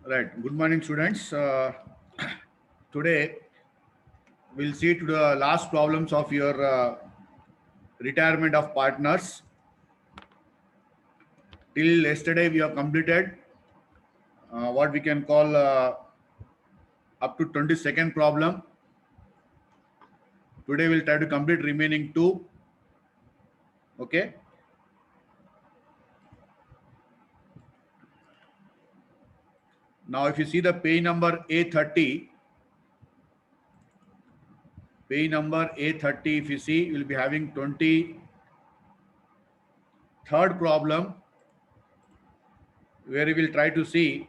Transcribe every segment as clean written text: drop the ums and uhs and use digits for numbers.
Right. Good morning, students. Today we'll see to the last problems of your retirement of partners. Till yesterday, we have completed what we can call up to 22nd problem. Today we'll try to complete remaining two. Okay. Now, if you see the page number A30, if you see, you'll be having 23rd problem, where we will try to see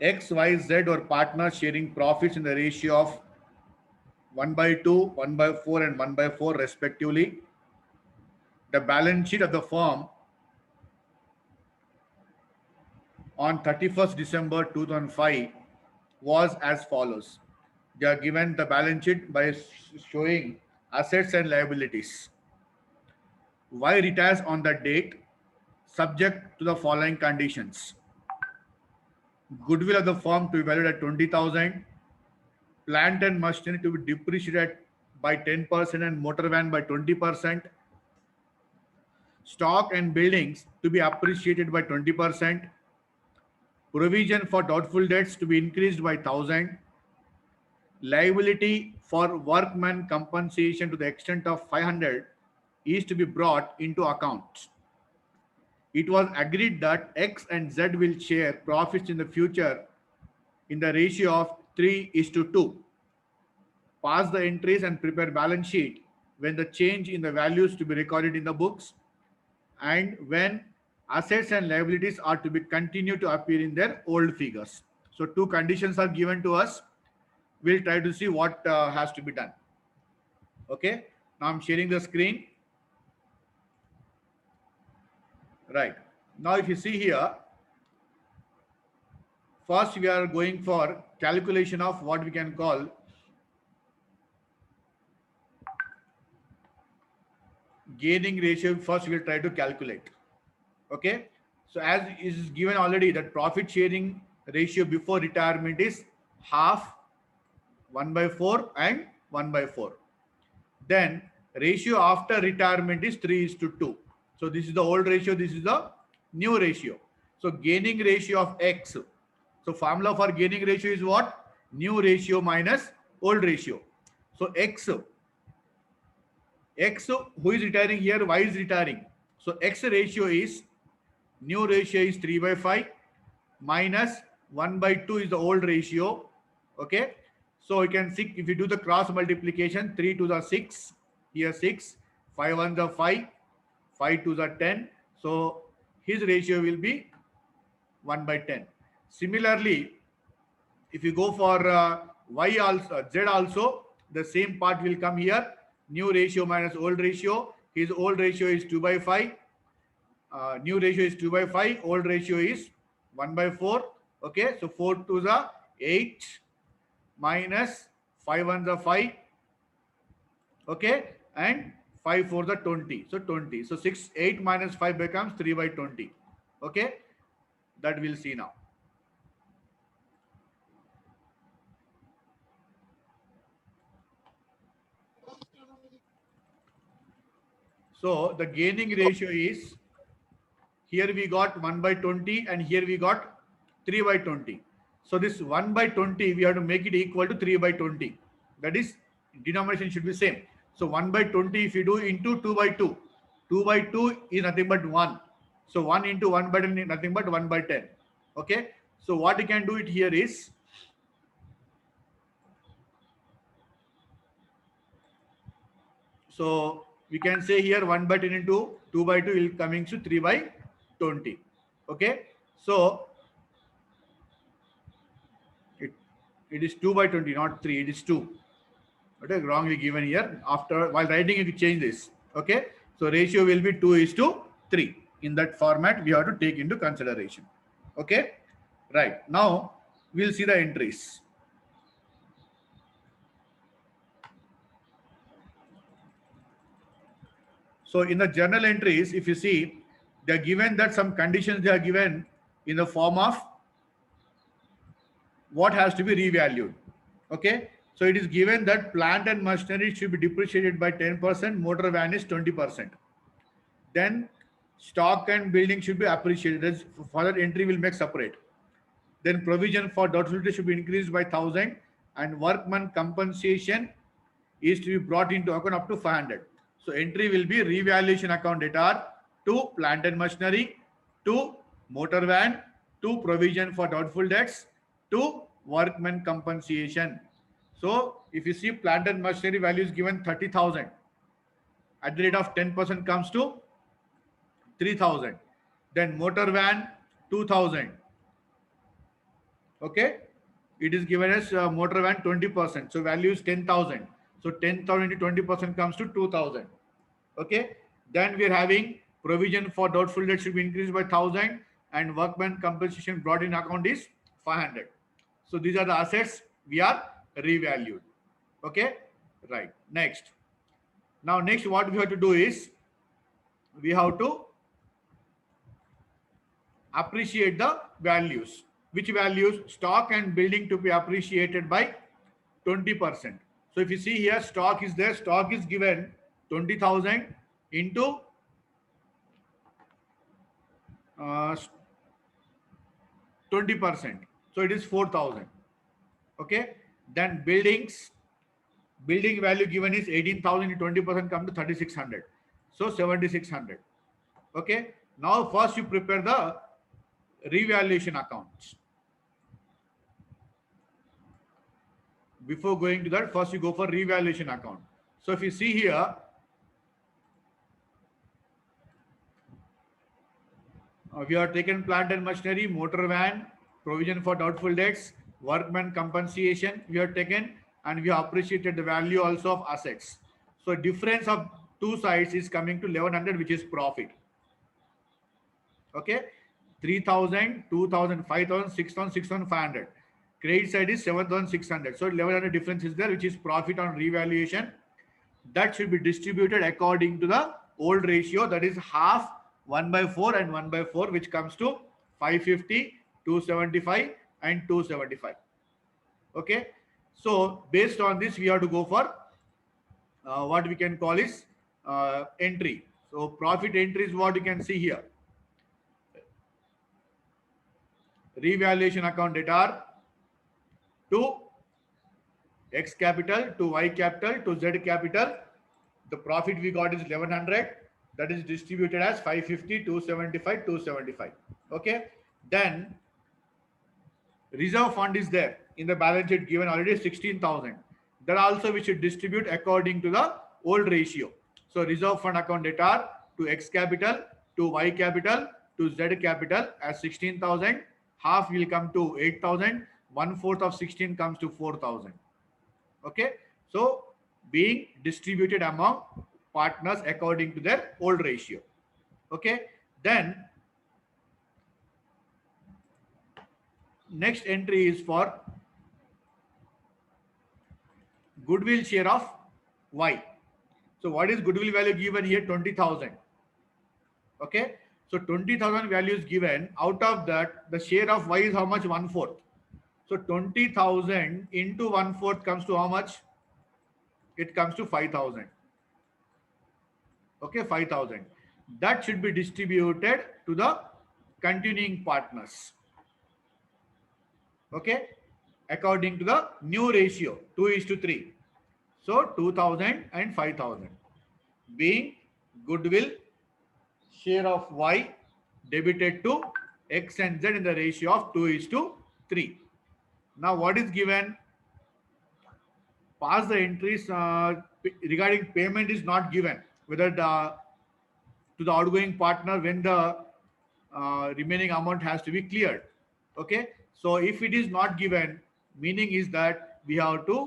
X, Y, Z or partners sharing profits in the ratio of 1 by 2, 1 by 4, and 1 by 4 respectively. The balance sheet of the firm on 31st December 2005 was as follows. They are given the balance sheet by showing assets and liabilities. Y retires on the date subject to the following conditions. Goodwill of the firm to be valued at 20,000, plant and machinery to be depreciated by 10% and motor van by 20%, stock and buildings to be appreciated by 20%, provision for doubtful debts to be increased by 1,000, liability for workman compensation to the extent of 500 is to be brought into account. It was agreed that X and Z will share profits in the future in the ratio of 3:2. Pass the entries and prepare balance sheet when the change in the values to be recorded in the books and when assets and liabilities are to be continued to appear in their old figures. So two conditions are given to us. We'll try to see what has to be done. Okay. Now I'm sharing the screen. Right. Now if you see here, first we are going for calculation of what we can call gaining ratio. First we'll try to calculate. Okay. So as is given already, that profit sharing ratio before retirement is half, 1 by 4 and 1 by 4. Then ratio after retirement is 3:2. So this is the old ratio, this is the new ratio. So gaining ratio of X. So formula for gaining ratio is what? New ratio minus old ratio. So X who is retiring here, Y is retiring. So X ratio is, new ratio is 3 by 5 minus 1 by 2 is the old ratio. Okay. So you can see if you do the cross multiplication, 3 to the 6, here 6, 5 1 the 5, 5 to the 10. So his ratio will be 1 by 10. Similarly, if you go for Y also, Z also, the same part will come here. New ratio minus old ratio. His old ratio is 2 by 5. New ratio is 2 by 5. Old ratio is 1 by 4. Okay. So 4 to the 8 minus 5 1 the 5. Okay. And 5 for the 20. So 20. So 6, 8 minus 5 becomes 3 by 20. Okay. That we'll see now. So the gaining ratio is, here we got 1 by 20 and here we got 3 by 20. So this 1 by 20, we have to make it equal to 3 by 20. That is, denomination should be same. So 1 by 20, if you do into 2 by 2, 2 by 2 is nothing but 1. So 1 into 1 by 10 is nothing but 1 by 10. Okay. So what you can do it here is, so we can say here 1 by 10 into 2 by 2 will coming to 3 by 20. Okay. So it is 2 by 20, not 3. It is 2. Okay, wrongly given here. After while writing, if you change this. Okay. So ratio will be 2:3. In that format, we have to take into consideration. Okay. Right. Now we'll see the entries. So in the journal entries, if you see, they are given that some conditions they are given in the form of what has to be revalued. Okay, so it is given that plant and machinery should be depreciated by 10%, motor van is 20%. Then stock and building should be appreciated. As further entry will make separate. Then provision for doubtful debt should be increased by 1,000, and workman compensation is to be brought into account up to 500. So entry will be revaluation account debtor to plant and machinery, to motor van, to provision for doubtful debts, to workman compensation. So if you see plant and machinery value is given 30,000, at the rate of 10% comes to 3,000. Then motor van 2,000. Okay, it is given as motor van 20%. So value is 10,000. So 10,000 into 20% comes to 2,000. Okay, then we are having provision for doubtful debt should be increased by 1,000, and workman compensation brought in account is 500. So these are the assets we are revalued. Okay, right. Next. Now next what we have to do is we have to appreciate the values. Which values? Stock and building to be appreciated by 20%. So if you see here, stock is there. Stock is given 20,000 into 20%. So it is 4,000. Okay. Then buildings, building value given is 18,000 into 20% come to 3,600. So 7,600. Okay. Now first you prepare the revaluation accounts. Before going to that, first you go for revaluation account. So if you see here, we have taken plant and machinery, motor van, provision for doubtful debts, workman compensation we have taken, and we have appreciated the value also of assets. So difference of two sides is coming to 1,100, which is profit. Okay, 3,000, 2,000, 5,000, 6,000, 6,500. Credit side is 7,600. So 1,100 difference is there, which is profit on revaluation. That should be distributed according to the old ratio, that is half 1/4 and 1/4, which comes to 550, 275 and 275. Okay, so based on this we have to go for what we can call is entry. So profit entry is what you can see here. Revaluation account debtor to X capital, to Y capital, to Z capital. The profit we got is 1,100. That is distributed as 550, 275, 275. Okay. Then reserve fund is there in the balance sheet given already 16,000. That also we should distribute according to the old ratio. So reserve fund account debtor to X capital, to Y capital, to Z capital as 16,000. Half will come to 8,000. 1/4 of 16 comes to 4,000. Okay. So being distributed among partners according to their old ratio. Okay. Then next entry is for goodwill share of Y. So what is goodwill value given here? 20,000. Okay. So 20,000 value is given. Out of that, the share of Y is how much? 1/4. So 20,000 into 1/4 comes to how much? It comes to 5,000. Okay, 5,000. That should be distributed to the continuing partners. Okay, according to the new ratio 2:3. So 2,000 and 5,000. Being goodwill share of Y debited to X and Z in the ratio of 2:3. Now what is given? Pass the entries regarding payment is not given, whether to the outgoing partner when the remaining amount has to be cleared. Okay, so if it is not given, meaning is that we have to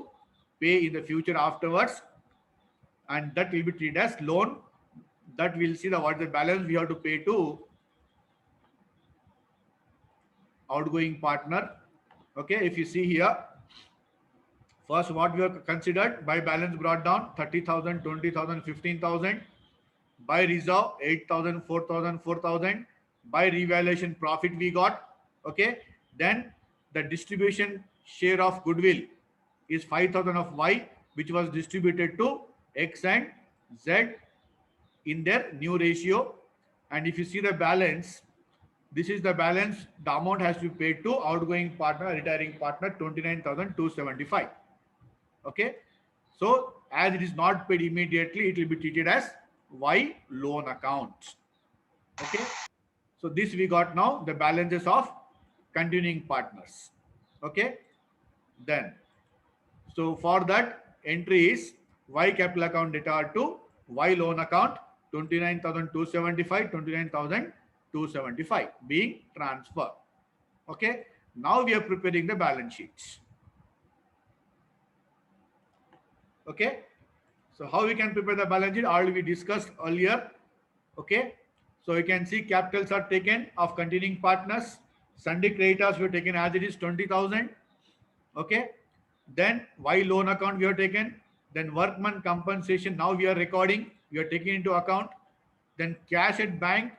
pay in the future afterwards, and that will be treated as loan. That we'll see the what the balance we have to pay to outgoing partner. Okay, if you see here, first what we have considered by balance brought down 30,000, 20,000, 15,000. By reserve 8,000, 4,000, 4,000. By revaluation profit we got Okay, then the distribution share of goodwill is 5,000 of Y, which was distributed to X and Z in their new ratio. And if you see the balance, this is the balance. The amount has to be paid to outgoing partner, retiring partner, 29,275. Okay, so as it is not paid immediately, it will be treated as Y loan account. Okay, so this we got now the balances of continuing partners. Okay, then so for that entry is Y capital account debtor to Y loan account 29,275, 29,275 being transferred. Okay, now we are preparing the balance sheets. Okay, so how we can prepare the balance sheet already we discussed earlier. Okay, so you can see capitals are taken of continuing partners. Sunday creditors were taken as it is 20,000. Okay, then Y loan account we have taken. Then workman compensation now we are recording, we are taking into account. Then cash at bank,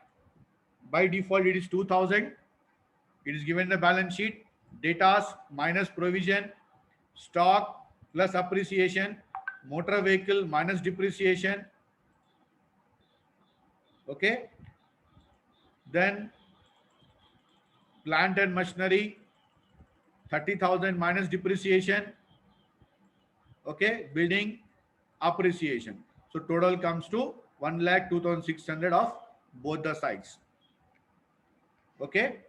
by default it is 2,000. It is given in the balance sheet. Datas minus provision, stock plus appreciation, motor vehicle minus depreciation. Okay, then plant and machinery 30,000 minus depreciation. Okay, building appreciation. So total comes to 1,02,600 of both the sides. Okay,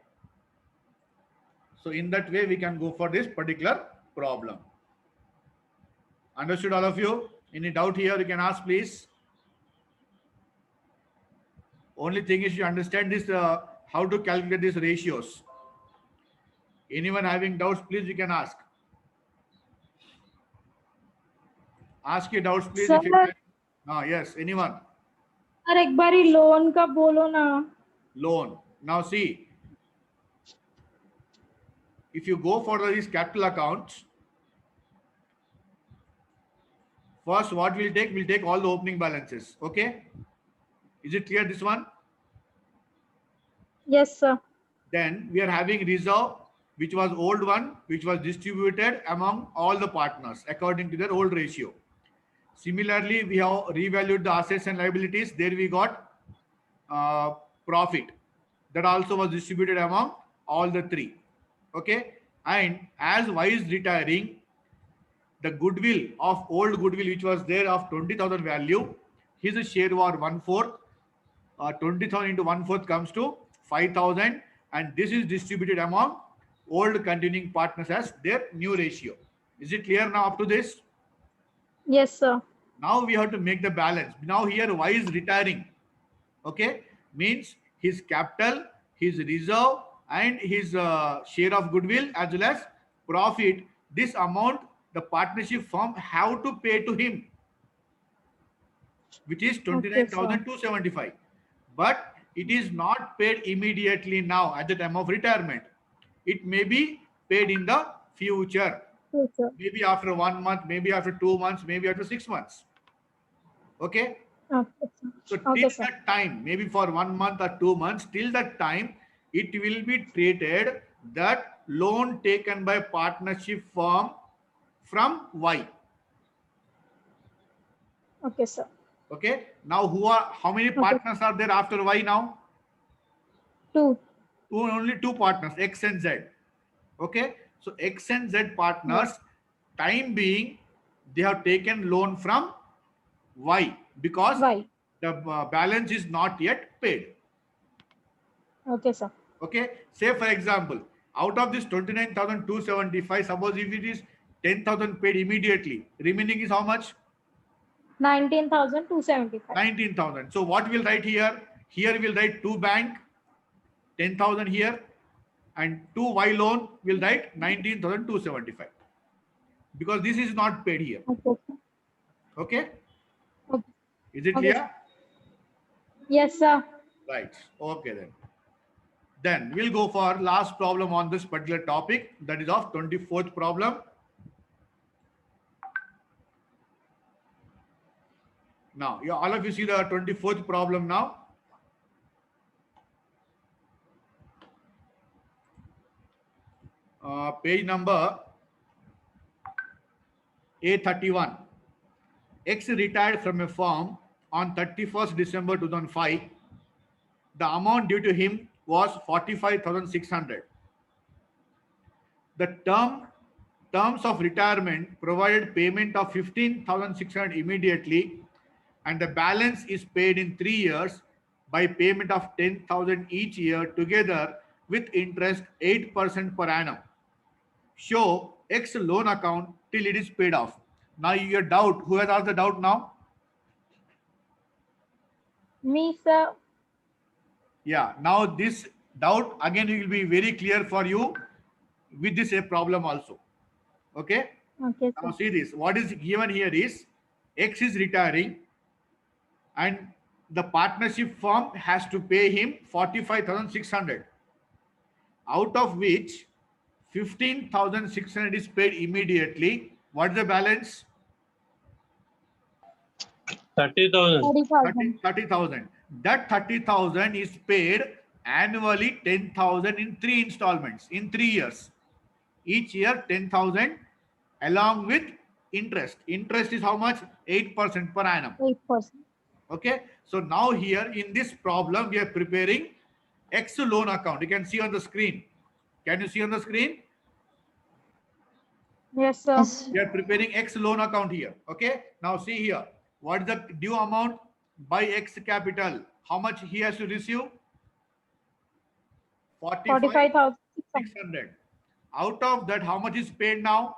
so in that way we can go for this particular problem. Understood all of you? Any doubt here you can ask please. Only thing is you understand this how to calculate these ratios. Anyone having doubts please you can ask. Ask your doubts please sir if you can. Yes, anyone. Sir एक बारी loan का बोलो ना. Loan. Now see, if you go for these capital accounts, first what we'll take, we'll take all the opening balances. Okay, is it clear this one? Yes sir. Then we are having reserve, which was old one, which was distributed among all the partners according to their old ratio. Similarly, we have revalued the assets and liabilities. There we got profit that also was distributed among all the three. Okay, and as Y is retiring, the goodwill of old goodwill which was there of 20,000 value, his share was 1/4. 20,000 into 1/4 comes to 5,000, and this is distributed among old continuing partners as their new ratio. Is it clear now up to this? Yes sir. Now we have to make the balance. Now here Y is retiring. Okay, means his capital, his reserve, and his share of goodwill as well as profit. This amount the partnership firm have to pay to him, which is 29,275. But it is not paid immediately now at the time of retirement. It may be paid in the future. Yes, sir. Maybe after 1 month, maybe after 2 months, maybe after 6 months. Okay. Okay, sir. So Okay, till sir. that time, maybe for 1 month or 2 months, till that time, it will be treated that loan taken by partnership firm from Y. Okay, sir. Okay. Now, how many Okay. partners are there after Y now? 2. Only 2 partners, X and Z. Okay. So X and Z partners, Yes. time being, they have taken loan from Y because Why? the balance is not yet paid. Okay, sir. Okay, say for example, out of this 29,275, suppose if it is 10,000 paid immediately, remaining is how much? 19,275. 19,000. So what we'll write here? Here we'll write 2 bank, 10,000 here, and 2 Y loan will write 19,275 because this is not paid here. Okay, sir. Okay, Okay. is it Okay, clear? sir. Yes, sir. Right. Okay then. Then we'll go for last problem on this particular topic, that is of 24th problem. Now, all of you see the 24th problem now. page number A31. X retired from a firm on 31st December 2005. The amount due to him was 45,600. The terms of retirement provided payment of 15,600 immediately, and the balance is paid in 3 years by payment of 10,000 each year together with interest 8% per annum. Show X loan account till it is paid off. Now your doubt, who has asked the doubt now? Me, sir. Yeah, now this doubt again will be very clear for you with this a problem also. Okay. Okay, Now sir. see this. What is given here is X is retiring and the partnership firm has to pay him 45,600, out of which 15,600 is paid immediately. What's the balance? 30,000. 30,000. 30,000. That 30,000 is paid annually 10,000 in 3 installments in 3 years. Each year 10,000 along with interest. Interest is how much? 8% per annum. 8%. Okay. So now here in this problem, we are preparing X loan account. You can see on the screen. Can you see on the screen? Yes, sir. Yes. We are preparing X loan account here. Okay. Now see here. What is the due amount by X capital? How much he has to receive? 45,600. 45,600. Out of that, how much is paid now?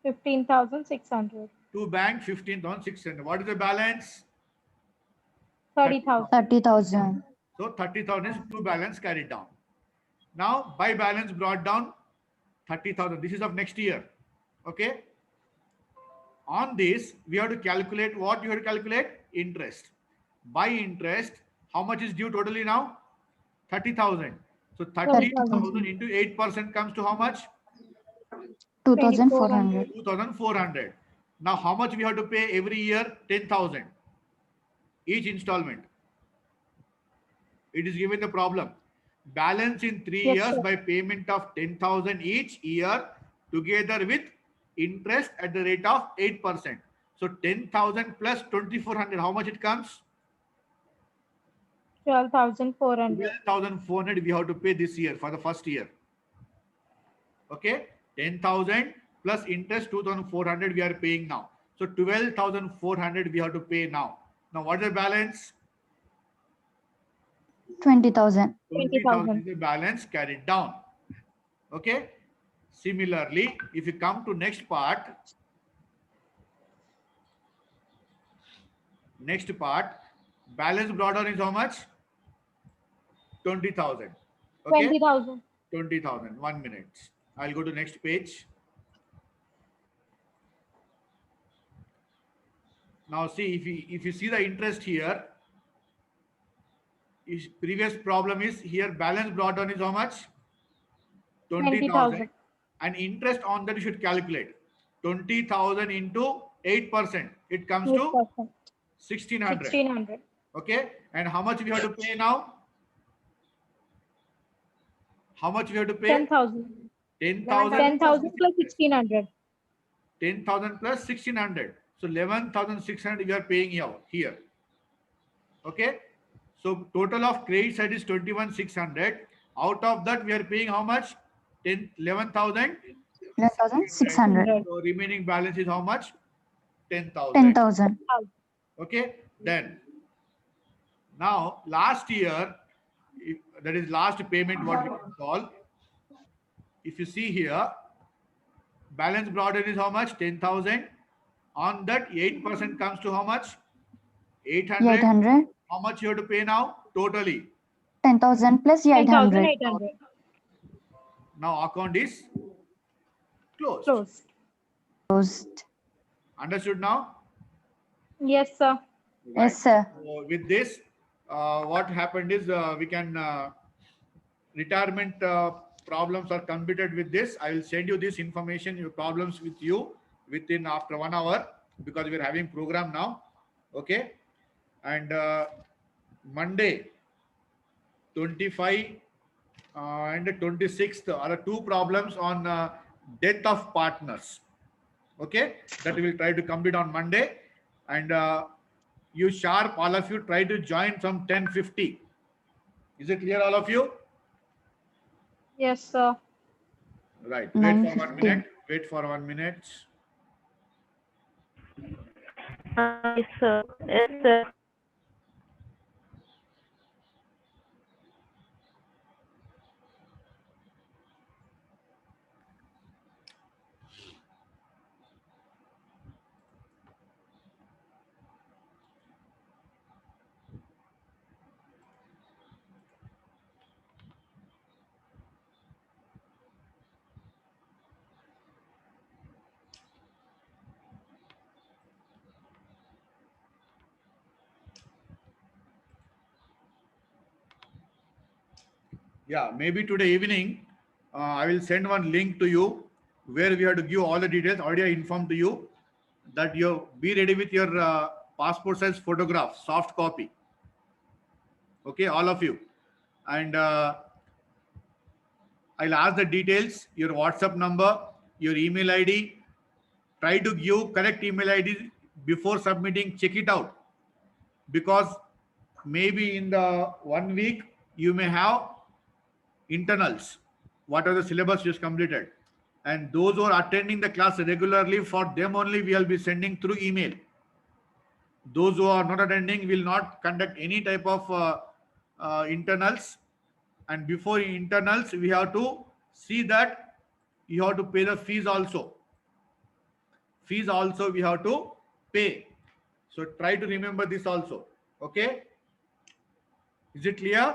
15,600. To bank 15,600. What is the balance? 30,000. 30,000. So 30,000 is to balance carried down. Now by balance brought down 30,000. This is of next year. Okay. On this, we have to calculate what you have to calculate? Interest. By interest, how much is due totally now? 30,000. So 30,000 into 8% comes to how much? 2,400. 2,400. Now how much we have to pay every year? 10,000. Each installment. It is given the problem. Balance in 3 Yes, years sir. by payment of 10,000 each year together with interest at the rate of 8%. So 10,000 plus 2,400, how much it comes? 12,400. 12,400 we have to pay this year for the first year. Okay, 10,000 plus interest 2,400 we are paying now. So 12,400 we have to pay now. Now what is the balance? 20,000. 20,000 is the balance carried down. Okay. Similarly, if you come to next part, balance brought down is how much? 20,000. Okay. 20,000. 20,000. 1 minute. I'll go to next page. Now see, if you see the interest here, previous problem is here balance brought down is how much? 20,000. And interest on that you should calculate 20,000 into 8%. It comes to 8%. 1,600. 1,600. Okay. And how much we have to pay now? How much we have to pay? 10,000. 10,000. 10,000 plus 1,600. 10,000 plus 1,600. So 11,600 we are paying here. Okay. So total of credit side is 21,600. Out of that we are paying how much? 11,000. 11,600. So remaining balance is how much? 10,000. 10,000. Okay. Then now last year, that is last payment what we can call. If you see here, balance brought in is how much? 10,000. On that 8% comes to how much? 800. 800. How much you have to pay now? Totally. 10,000 plus 800. 10,800. Now account is closed. Closed. Closed. Understood now? Yes, sir. Yes, sir. So with this, what happened is we can retirement problems are completed with this. I will send you this information, your problems with you within after 1 hour because we are having program now. Okay. And Monday, 25 and the 26th are the two problems on death of partners. Okay, that we will try to complete on Monday. And you sharp, all of you, try to join from 10:50. Is it clear, all of you? Yes, sir. Right. Wait for 1 9:50. minute. Wait for 1 minute. Yes, sir. Yes, sir. Yeah, maybe today evening, I will send one link to you where we have to give all the details. Already I informed to you that you be ready with your passport size photograph, soft copy. Okay, all of you. And I'll ask the details, your WhatsApp number, your email ID. Try to give correct email ID before submitting. Check it out, because maybe in the 1 week you may have internals. What are the syllabus you completed? And those who are attending the class regularly, for them only we will be sending through email. Those who are not attending will not conduct any type of internals. And before internals, we have to see that you have to pay the fees also. Fees also we have to pay. So try to remember this also. Okay? Is it clear?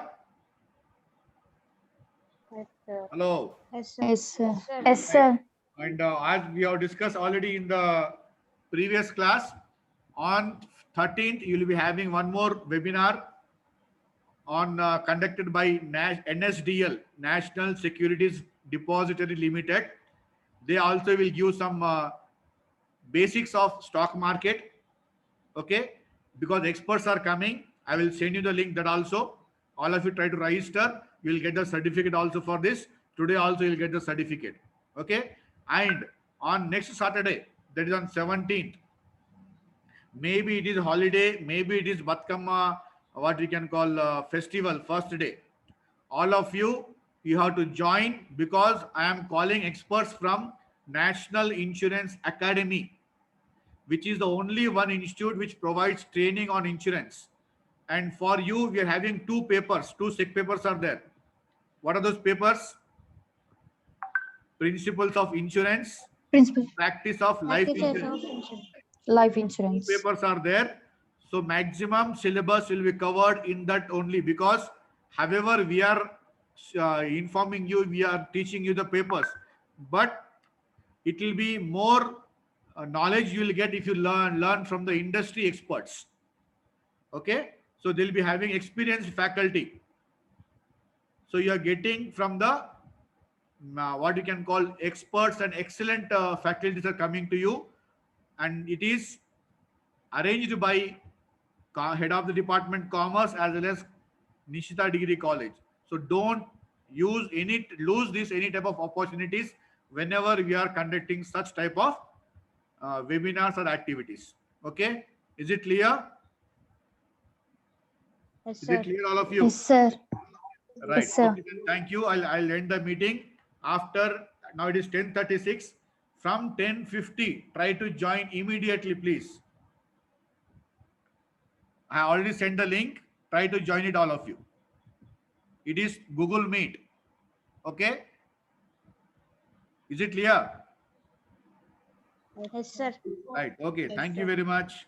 Yes, sir. Hello. Yes, sir. Yes, sir. Sir. Yes, sir. And as we have discussed already in the previous class, on 13th, you will be having one more webinar on conducted by NSDL, National Securities Depository Limited. They also will give some basics of stock market. Okay, because experts are coming. I will send you the link that also. All of you try to register. You will get the certificate also for this. Today also you will get the certificate. Okay, and on next Saturday, that is on 17th, maybe it is holiday, maybe it is Batkama, what we can call festival, first day. All of you, you have to join, because I am calling experts from National Insurance Academy, which is the only one institute which provides training on insurance. And for you, we are having two papers, two SEC papers are there. What are those papers? Principles of Insurance, Principal, Practice of Life Practices Insurance. of insurance. life Two insurance. papers are there. So maximum syllabus will be covered in that only, because however we are informing you, we are teaching you the papers, but it will be more knowledge you will get if you learn from the industry experts. Okay, so they'll be having experienced faculty. So you are getting from the what you can call experts, and excellent faculties are coming to you, and it is arranged by head of the department commerce as well as Nishita Degree College. So don't lose this any type of opportunities whenever we are conducting such type of webinars or activities. Okay, is it clear? Yes, Is sir. it clear, all of you? Yes, sir. Right. Yes, sir. Okay, then thank you. I'll end the meeting after. Now it is 10:36. From 10:50, try to join immediately, please. I already sent the link. Try to join it, all of you. It is Google Meet. Okay. Is it clear? Yes, sir. Right. Okay. Yes, Thank you sir. very much.